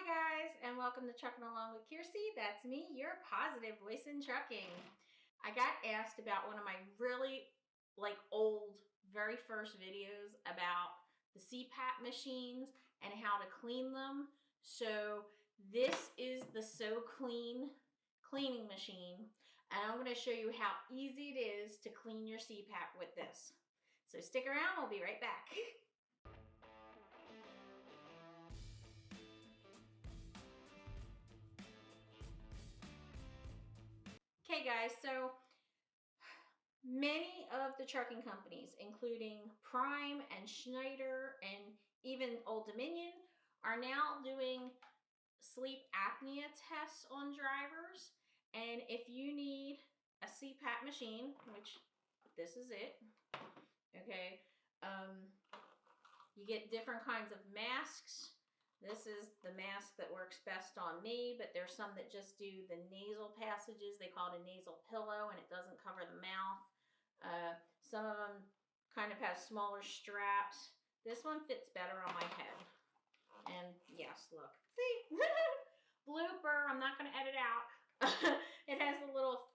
Hi guys, and welcome to Trucking Along with Kiersey. That's me, your positive voice in trucking. I got asked about one of my really old, very first videos about the CPAP machines and how to clean them. So this is the SoClean cleaning machine, and I'm going to show you how easy it is to clean your CPAP with this. So stick around, we'll be right back. Okay guys, so many of the trucking companies, including Prime and Schneider and even Old Dominion, are now doing sleep apnea tests on drivers. And if you need a CPAP machine, which this is it, okay, you get different kinds of masks. This is the mask that works best on me, but there's some that just do the nasal passages. They call it a nasal pillow, and it doesn't cover the mouth. Some of them kind of have smaller straps. This one fits better on my head. And yes, look. See? Blooper. I'm not going to edit out. It has a little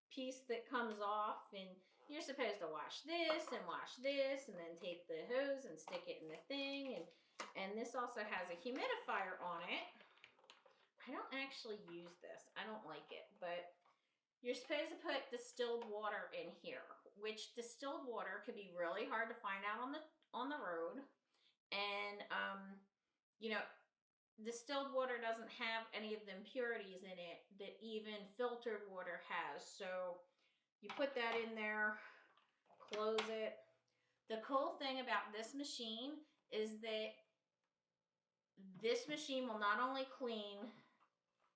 piece that comes off, and you're supposed to wash this, and then take the hose and stick it in the thing. And this also has a humidifier on it. I don't actually use this. I don't like it, but you're supposed to put distilled water in here, which distilled water could be really hard to find out on the road. And you know, distilled water doesn't have any of the impurities in it that even filtered water has. So you put that in there, close it. The cool thing about this machine is that this machine will not only clean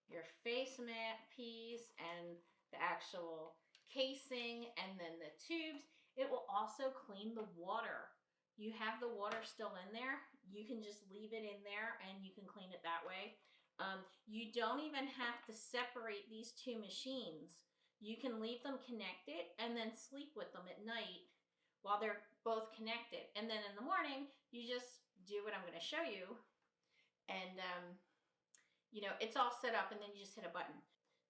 your face mat piece and the actual casing and then the tubes, it will also clean the water. You have the water still in there, you can just leave it in there and you can clean it that way. You don't even have to separate these two machines. You can leave them connected and then sleep with them at night while they're both connected. And then in the morning, you just do what I'm going to show you. And you know, it's all set up, and then you just hit a button.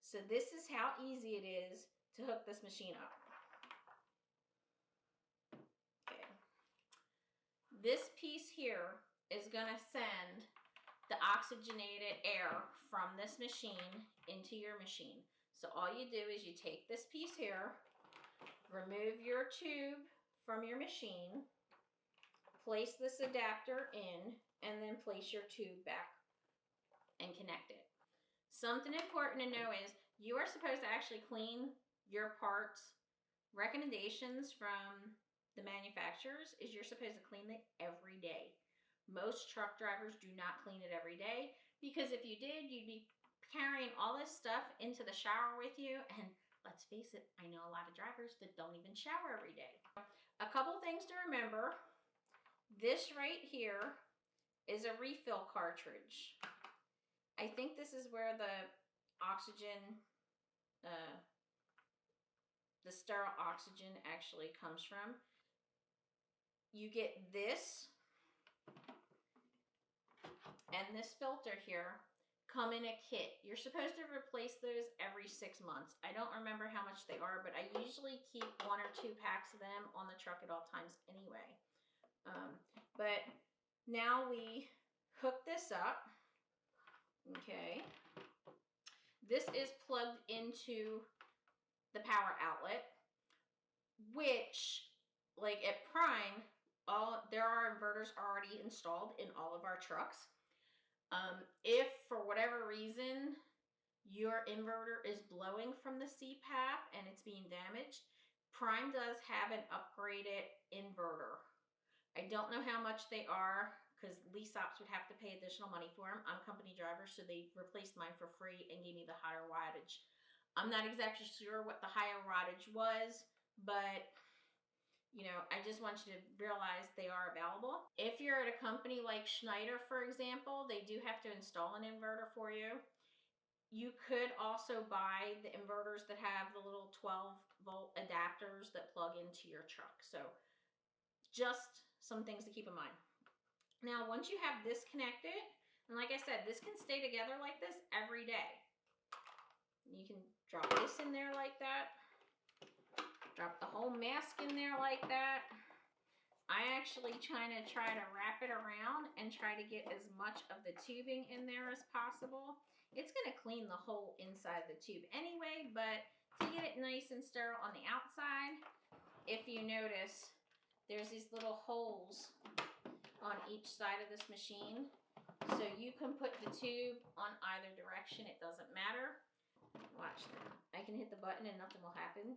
So this is how easy it is to hook this machine up. Okay. This piece here is going to send the oxygenated air from this machine into your machine. So all you do is you take this piece here, remove your tube from your machine, place this adapter in, and then place your tube back and connect it. Something important to know is you are supposed to actually clean your parts. Recommendations from the manufacturers is you're supposed to clean it every day. Most truck drivers do not clean it every day, because if you did, you'd be carrying all this stuff into the shower with you. And let's face it, I know a lot of drivers that don't even shower every day. A couple things to remember. This right here is a refill cartridge. I think this is where the oxygen, the sterile oxygen actually comes from. You get this and this filter here come in a kit. You're supposed to replace those every 6 months. I don't remember how much they are, but I usually keep 1 or 2 packs of them on the truck at all times anyway. But now we hook this up. Okay. This is plugged into the power outlet, which, like at Prime, there are inverters already installed in all of our trucks. If for whatever reason your inverter is blowing from the CPAP and it's being damaged, Prime does have an upgraded inverter. I don't know how much they are, because lease ops would have to pay additional money for them. I'm a company driver, so they replaced mine for free and gave me the higher wattage. I'm not exactly sure what the higher wattage was, but you know, I just want you to realize they are available. If you're at a company like Schneider, for example, they do have to install an inverter for you. You could also buy the inverters that have the little 12-volt adapters that plug into your truck. So just some things to keep in mind. Now, once you have this connected, And like I said, this can stay together like this every day. You can drop this in there like that. Drop the whole mask in there like that. I actually try to wrap it around and try to get as much of the tubing in there as possible. It's going to clean the whole inside of the tube anyway, but to get it nice and sterile on the outside, if you notice, there's these little holes on each side of this machine. So you can put the tube on either direction. It doesn't matter. Watch that. I can hit the button and nothing will happen.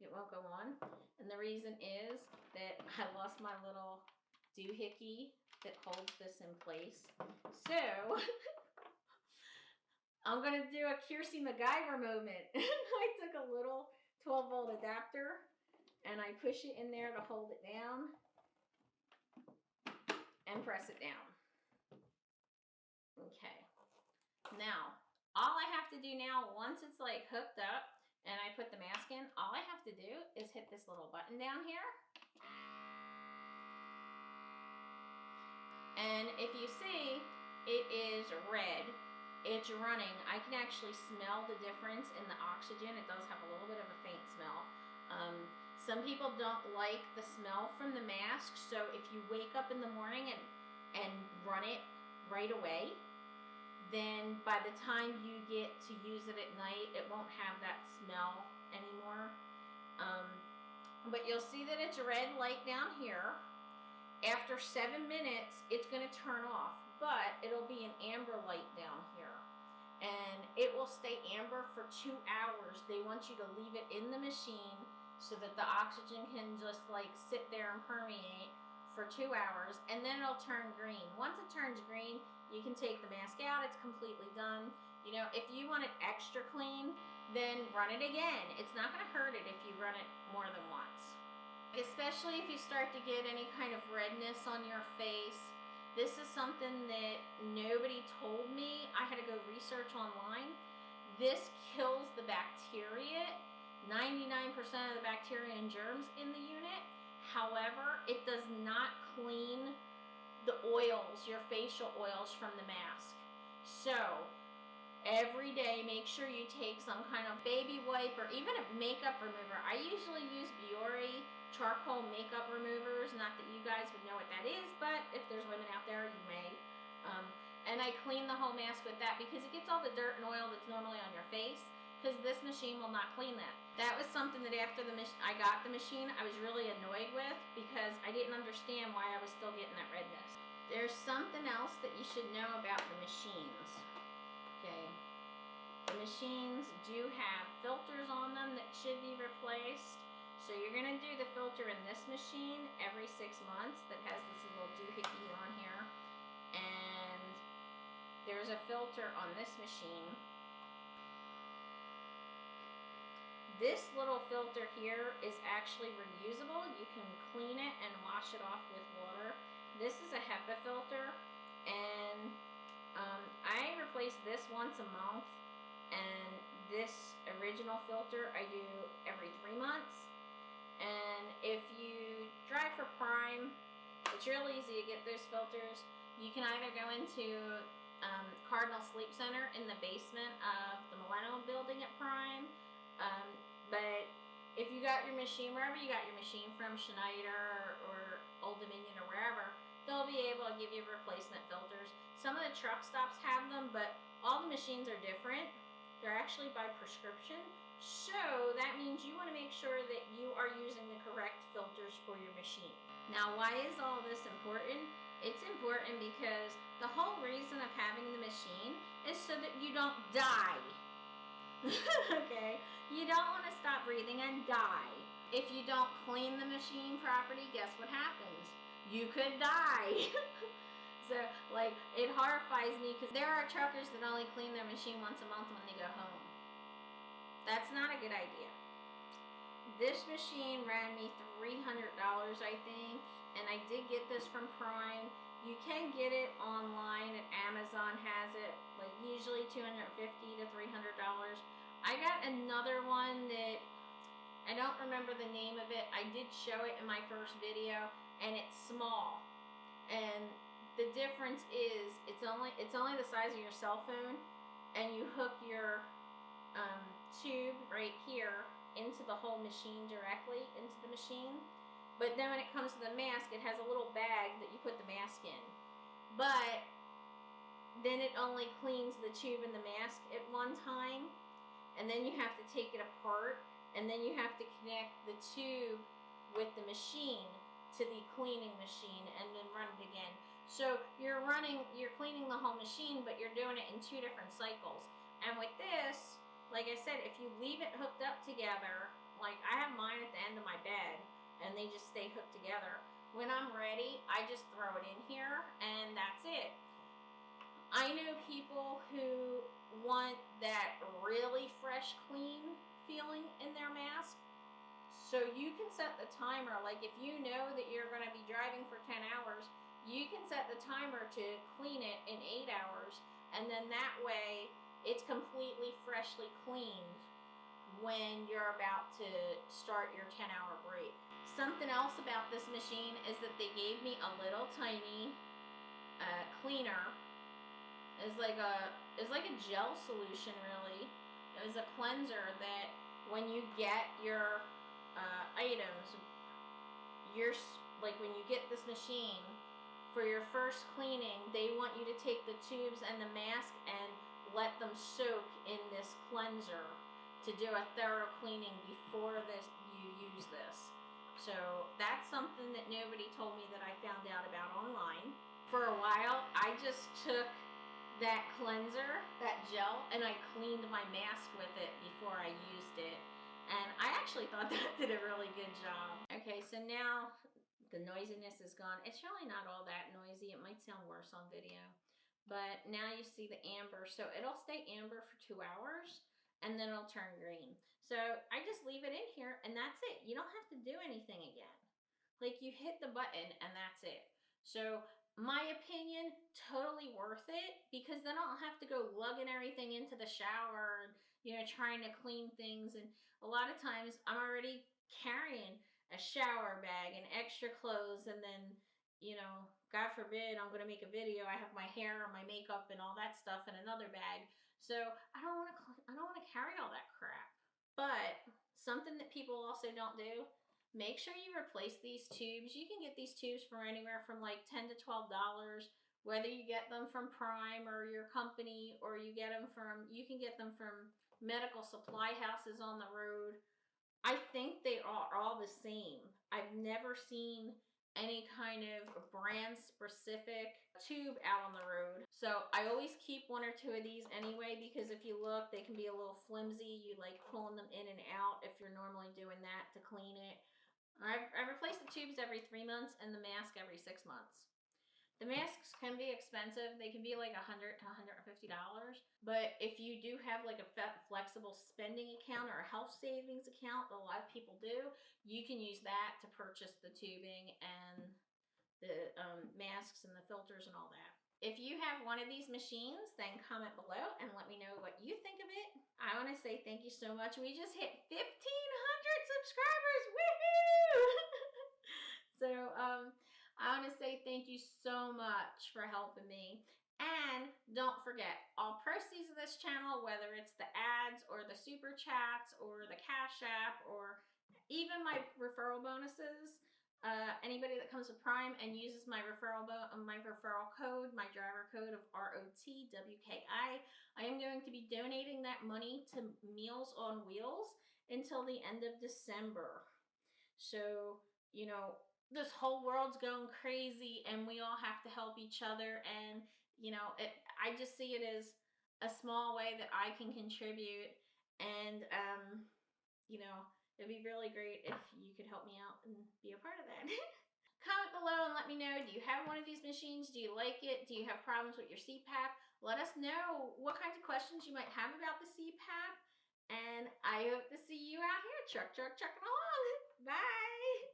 It won't go on. And the reason is that I lost my little doohickey that holds this in place. So I'm going to do a Kearsey MacGyver moment. I took a little 12-volt adapter and I push it in there to hold it down and press it down. Okay. Now, all I have to do now, once it's like hooked up and I put the mask in, all I have to do is hit this little button down here. And if you see, it is red. It's running. I can actually smell the difference in the oxygen. It does have a little bit of a faint smell. Some people don't like the smell from the mask, so if you wake up in the morning and run it right away, then by the time you get to use it at night, it won't have that smell anymore. But you'll see that it's a red light down here. After 7 minutes, it's going to turn off, but it'll be an amber light down here. And it will stay amber for 2 hours. They want you to leave it in the machine so that the oxygen can just like sit there and permeate for 2 hours, and then it'll turn green. Once it turns green, you can take the mask out. It's completely done. You know, if you want it extra clean, then run it again. It's not going to hurt it if you run it more than once. Especially if you start to get any kind of redness on your face. This is something that nobody told me. I had to go research online. This kills the bacteria, 99% of the bacteria and germs in the unit. However, it does not clean the oils, your facial oils from the mask. So, every day make sure you take some kind of baby wipe or even a makeup remover. I usually use Biore charcoal makeup removers. Not that you guys would know what that is, but if there's women out there, you may. And I clean the whole mask with that because it gets all the dirt and oil that's normally on your face, because this machine will not clean that. That was something that after I got the machine, I was really annoyed with because I didn't understand why I was still getting that redness. There's something else that you should know about the machines. Okay. The machines do have filters on them that should be replaced. So you're going to do the filter in this machine every 6 months that has this little doohickey on here. And there's a filter on this machine. This little filter here is actually reusable. You can clean it and wash it off with water. This is a HEPA filter, and I replace this once a month, and this original filter I do every 3 months. And if you drive for Prime, it's real easy to get those filters. You can either go into Cardinal Sleep Center in the basement of the Millennium Building at Prime, but if you got your machine, wherever you got your machine from, Schneider or Old Dominion or wherever, they'll be able to give you replacement filters. Some of the truck stops have them, but all the machines are different. They're actually by prescription. So that means you want to make sure that you are using the correct filters for your machine. Now, why is all this important? It's important because the whole reason of having the machine is so that you don't die. Okay? You don't want to stop breathing and die. If you don't clean the machine properly, guess what happens? You could die. So, like, it horrifies me because there are truckers that only clean their machine once a month when they go home. That's not a good idea. This machine ran me $300, I think, and I did get this from Prime. You can get it online, and Amazon has it, like usually $250 to $300. I got another one that I don't remember the name of it. I did show it in my first video, and it's small. And The difference is it's only the size of your cell phone, and you hook your tube right here into the whole machine directly into the machine. But then when it comes to the mask, it has a little bag that you put the mask in. But then it only cleans the tube and the mask at one time, and then you have to take it apart, and then you have to connect the tube with the machine to the cleaning machine and then run it again. So you're cleaning the whole machine, but you're doing it in 2 different cycles. And with this, like I said, if you leave it hooked up together, like I have mine at the end of my bed, and they just stay hooked together. When I'm ready, I just throw it in here, and that's it. I know people who want that really fresh, clean feeling in their mask. So you can set the timer, like if you know that you're going to be driving for 10 hours, you can set the timer to clean it in 8 hours, and then that way it's completely freshly cleaned when you're about to start your 10-hour break. Something else about this machine is that they gave me a little tiny cleaner. It's like a gel solution, really. It was a cleanser that when you get your items, like when you get this machine for your first cleaning, they want you to take the tubes and the mask and let them soak in this cleanser to do a thorough cleaning before you use this. So that's something that nobody told me that I found out about online. For a while, I just took that cleanser, that gel, and I cleaned my mask with it before I used it. And I actually thought that did a really good job. Okay, so now the noisiness is gone. It's really not all that noisy. It might sound worse on video. But now you see the amber. So it'll stay amber for 2 hours, and then it'll turn green. So I just leave it in here, and that's it. You don't have to do anything again. Like, you hit the button, and that's it. So my opinion, totally worth it, because then I don't have to go lugging everything into the shower and, trying to clean things. And a lot of times I'm already carrying a shower bag and extra clothes, and then, God forbid, I'm going to make a video, I have my hair and my makeup and all that stuff in another bag. So I don't want to carry all that crap. But something that people also don't do, make sure you replace these tubes. You can get these tubes for anywhere from like $10 to $12, whether you get them from Prime or your company, or you can get them from medical supply houses on the road. I think they are all the same. I've never seen any kind of brand specific tube out on the road. So I always keep 1 or 2 of these anyway, because if you look, they can be a little flimsy. You like pulling them in and out if you're normally doing that to clean it. I replace the tubes every 3 months and the mask every 6 months. The masks can be expensive. They can be like $100 to $150. But if you do have like a flexible spending account or a health savings account that a lot of people do, you can use that to purchase the tubing and the masks and the filters and all that. If you have one of these machines, then comment below and let me know what you think of it. I want to say thank you so much. We just hit 1,500 subscribers. Woohoo! So, I want to say thank you so much for helping me. And don't forget, all proceeds of this channel, whether it's the ads or the super chats or the Cash App or even my referral bonuses, anybody that comes to Prime and uses my referral code, my driver code of ROTWKI, I am going to be donating that money to Meals on Wheels until the end of December. So, this whole world's going crazy, and we all have to help each other. And, I just see it as a small way that I can contribute. And, it'd be really great if you could help me out and be a part of that. Comment below and let me know, do you have one of these machines? Do you like it? Do you have problems with your CPAP? Let us know what kinds of questions you might have about the CPAP. And I hope to see you out here trucking along. Bye.